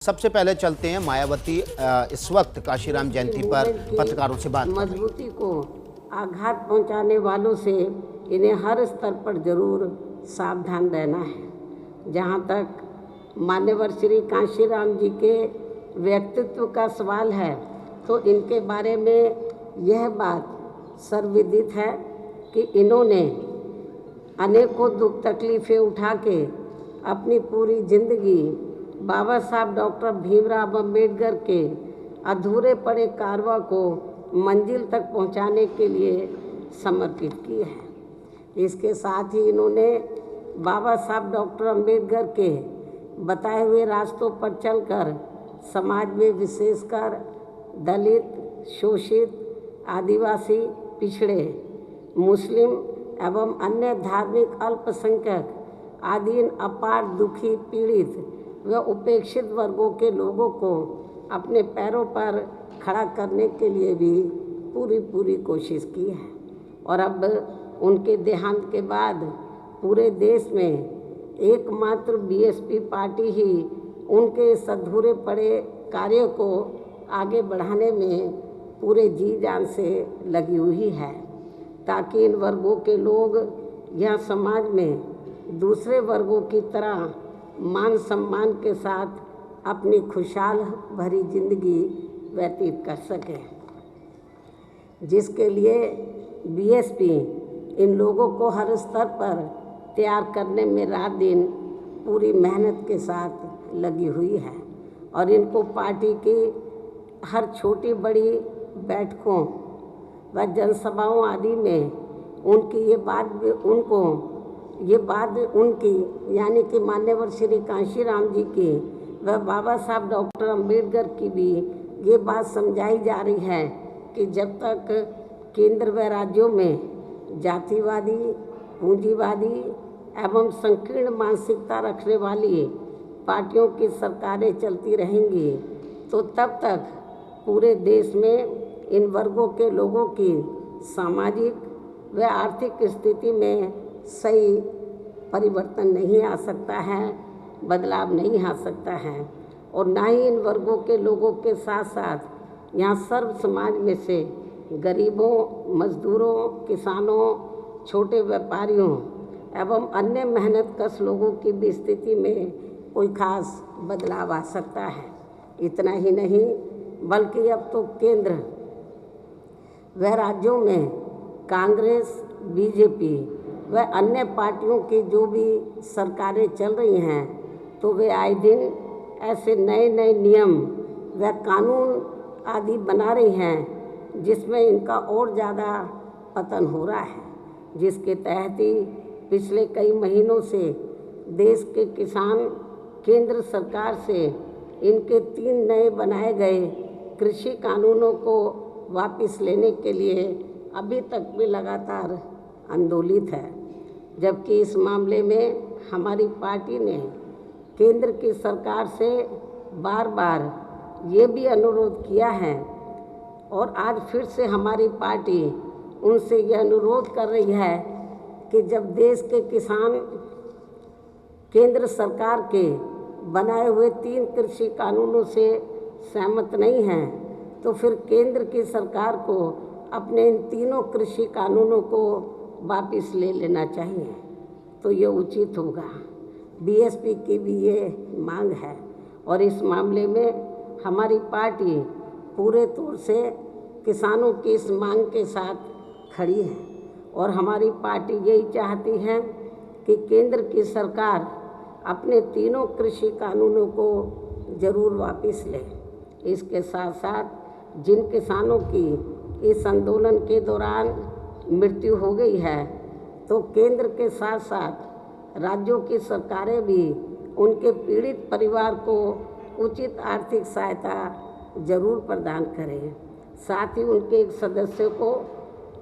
सबसे पहले चलते हैं मायावती इस वक्त काशीराम जयंती पर पत्रकारों से बात कर रही हैं। मजबूती को आघात पहुंचाने वालों से इन्हें हर स्तर पर जरूर सावधान रहना है। जहां तक मान्यवर श्री काशीराम जी के व्यक्तित्व का सवाल है तो इनके बारे में यह बात सर्वविदित है कि इन्होंने अनेकों दुख तकलीफ़ें उठा के अपनी पूरी जिंदगी बाबा साहब डॉक्टर भीमराव अम्बेडकर के अधूरे पड़े कारवा को मंजिल तक पहुंचाने के लिए समर्पित की है। इसके साथ ही इन्होंने बाबा साहब डॉक्टर अम्बेडकर के बताए हुए रास्तों पर चलकर समाज में विशेषकर दलित, शोषित, आदिवासी, पिछड़े, मुस्लिम एवं अन्य धार्मिक अल्पसंख्यक आदि अपार दुखी, पीड़ित व उपेक्षित वर्गों के लोगों को अपने पैरों पर खड़ा करने के लिए भी पूरी कोशिश की है। और अब उनके देहांत के बाद पूरे देश में एकमात्र बीएसपी पार्टी ही उनके इस अधूरे पड़े कार्यों को आगे बढ़ाने में पूरे जी जान से लगी हुई है, ताकि इन वर्गों के लोग यह समाज में दूसरे वर्गों की तरह मान सम्मान के साथ अपनी खुशहाल भरी जिंदगी व्यतीत कर सके, जिसके लिए बीएसपी इन लोगों को हर स्तर पर तैयार करने में रात दिन पूरी मेहनत के साथ लगी हुई है। और इनको पार्टी की हर छोटी बड़ी बैठकों व जनसभाओं आदि में उनकी ये बात उनकी यानी कि मान्यवर श्री काशीराम जी की व बाबा साहब डॉक्टर अम्बेडकर की भी ये बात समझाई जा रही है कि जब तक केंद्र व राज्यों में जातिवादी, पूंजीवादी एवं संकीर्ण मानसिकता रखने वाली पार्टियों की सरकारें चलती रहेंगी तो तब तक पूरे देश में इन वर्गों के लोगों की सामाजिक व आर्थिक स्थिति में सही परिवर्तन नहीं आ सकता है, बदलाव नहीं आ सकता है। और ना ही इन वर्गों के लोगों के साथ साथ यहाँ सर्व समाज में से गरीबों, मजदूरों, किसानों, छोटे व्यापारियों एवं अन्य मेहनतकश लोगों की भी स्थिति में कोई खास बदलाव आ सकता है। इतना ही नहीं बल्कि अब तो केंद्र व राज्यों में कांग्रेस, बीजेपी व अन्य पार्टियों की जो भी सरकारें चल रही हैं तो वे आए दिन ऐसे नए नियम व कानून आदि बना रही हैं जिसमें इनका और ज़्यादा पतन हो रहा है, जिसके तहत ही पिछले कई महीनों से देश के किसान केंद्र सरकार से इनके 3 नए बनाए गए कृषि कानूनों को वापस लेने के लिए अभी तक भी लगातार आंदोलित है। जबकि इस मामले में हमारी पार्टी ने केंद्र की सरकार से बार ये भी अनुरोध किया है और आज फिर से हमारी पार्टी उनसे यह अनुरोध कर रही है कि जब देश के किसान केंद्र सरकार के बनाए हुए 3 कृषि कानूनों से सहमत नहीं हैं तो फिर केंद्र की सरकार को अपने इन तीनों कृषि कानूनों को वापस ले लेना चाहिए, तो ये उचित होगा। बीएसपी की भी ये मांग है और इस मामले में हमारी पार्टी पूरे तौर से किसानों की इस मांग के साथ खड़ी है। और हमारी पार्टी यही चाहती है कि केंद्र की सरकार अपने तीनों कृषि कानूनों को ज़रूर वापस ले। इसके साथ साथ जिन किसानों की इस आंदोलन के दौरान मृत्यु हो गई है तो केंद्र के साथ साथ राज्यों की सरकारें भी उनके पीड़ित परिवार को उचित आर्थिक सहायता जरूर प्रदान करें। साथ ही उनके एक सदस्य को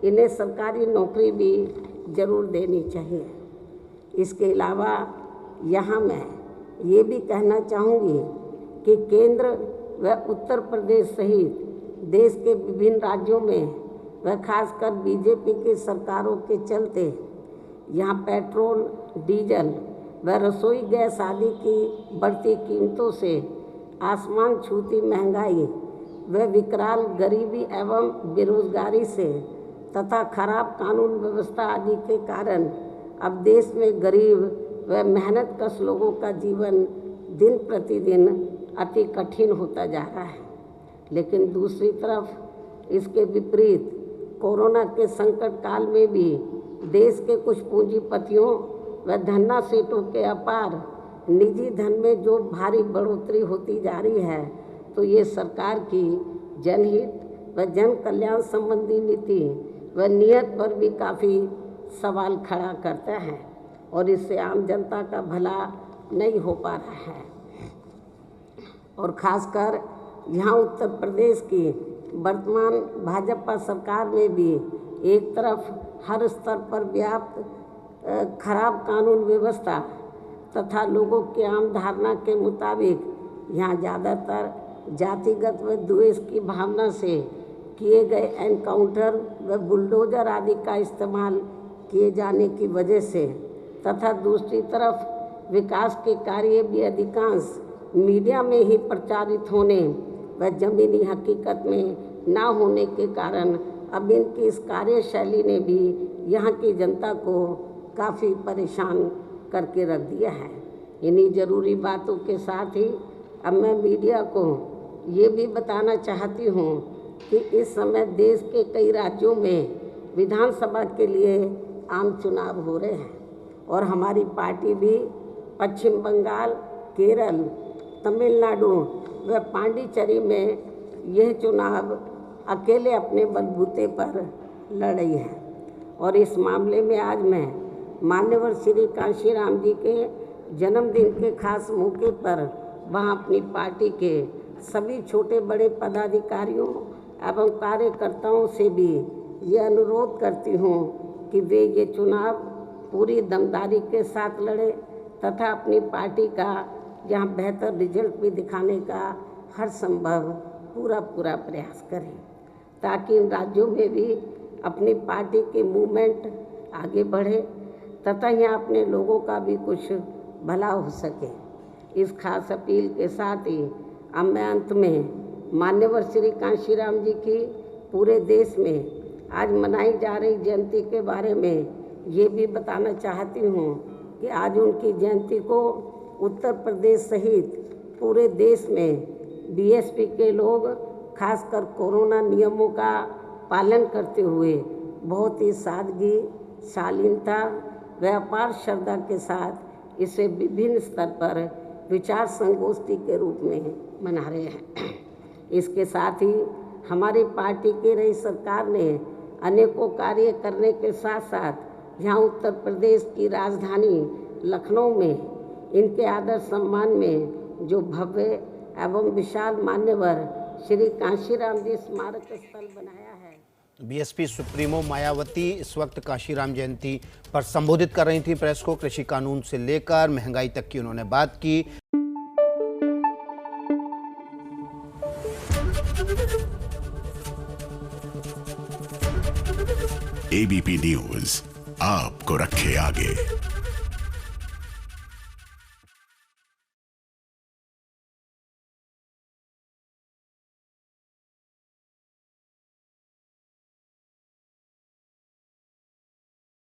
इन्हें सरकारी नौकरी भी जरूर देनी चाहिए। इसके अलावा यहाँ मैं ये भी कहना चाहूँगी कि केंद्र व उत्तर प्रदेश सहित देश के विभिन्न राज्यों में व खासकर बीजेपी की सरकारों के चलते यहाँ पेट्रोल, डीजल व रसोई गैस आदि की बढ़ती कीमतों से आसमान छूती महंगाई व विकराल गरीबी एवं बेरोजगारी से तथा खराब कानून व्यवस्था आदि के कारण अब देश में गरीब व मेहनतकश लोगों का जीवन दिन प्रतिदिन अति कठिन होता जा रहा है। लेकिन दूसरी तरफ इसके विपरीत कोरोना के संकट काल में भी देश के कुछ पूंजीपतियों व धन्ना सेठों के अपार निजी धन में जो भारी बढ़ोतरी होती जा रही है, तो ये सरकार की जनहित व जन कल्याण संबंधी नीति व नियत पर भी काफ़ी सवाल खड़ा करता है और इससे आम जनता का भला नहीं हो पा रहा है। और ख़ासकर यहाँ उत्तर प्रदेश की वर्तमान भाजपा सरकार में भी एक तरफ हर स्तर पर व्याप्त खराब कानून व्यवस्था तथा लोगों की आम धारणा के मुताबिक यहाँ ज़्यादातर जातिगत व द्वेष की भावना से किए गए एनकाउंटर व बुलडोजर आदि का इस्तेमाल किए जाने की वजह से तथा दूसरी तरफ विकास के कार्य भी अधिकांश मीडिया में ही प्रचारित होने व ज़मीनी हकीकत में ना होने के कारण अब इनकी इस कार्यशैली ने भी यहाँ की जनता को काफ़ी परेशान करके रख दिया है। इन्हीं ज़रूरी बातों के साथ ही अब मैं मीडिया को ये भी बताना चाहती हूँ कि इस समय देश के कई राज्यों में विधानसभा के लिए आम चुनाव हो रहे हैं और हमारी पार्टी भी पश्चिम बंगाल, केरल, तमिलनाडु व पांडिचेरी में यह चुनाव अकेले अपने बलबूते पर लड़ रही है। और इस मामले में आज मैं मान्यवर श्री कांशीराम जी के जन्मदिन के खास मौके पर वहां अपनी पार्टी के सभी छोटे बड़े पदाधिकारियों एवं कार्यकर्ताओं से भी ये अनुरोध करती हूँ कि वे ये चुनाव पूरी दमदारी के साथ लड़े तथा अपनी पार्टी का यहाँ बेहतर रिजल्ट भी दिखाने का हर संभव पूरा प्रयास करें ताकि इन राज्यों में भी अपनी पार्टी की मूवमेंट आगे बढ़े तथा यहाँ अपने लोगों का भी कुछ भला हो सके। इस खास अपील के साथ ही अब मैं अंत में मान्यवर श्री कांशीराम जी की पूरे देश में आज मनाई जा रही जयंती के बारे में ये भी बताना चाहती हूँ कि आज उनकी जयंती को उत्तर प्रदेश सहित पूरे देश में बीएसपी के लोग खासकर कोरोना नियमों का पालन करते हुए बहुत ही सादगी, शालीनता व अपार श्रद्धा के साथ इसे विभिन्न स्तर पर विचार संगोष्ठी के रूप में मना रहे हैं। इसके साथ ही हमारी पार्टी की रही सरकार ने अनेकों कार्य करने के साथ साथ यहाँ उत्तर प्रदेश की राजधानी लखनऊ में इनके आदर सम्मान में जो भव्य एवं विशाल मान्यवर श्री कांशीराम जी स्मारक स्थल बनाया है। बीएसपी सुप्रीमो मायावती इस वक्त कांशीराम जयंती पर संबोधित कर रही थी प्रेस को। कृषि कानून से लेकर महंगाई तक की उन्होंने बात की। एबीपी न्यूज आपको रखे आगे।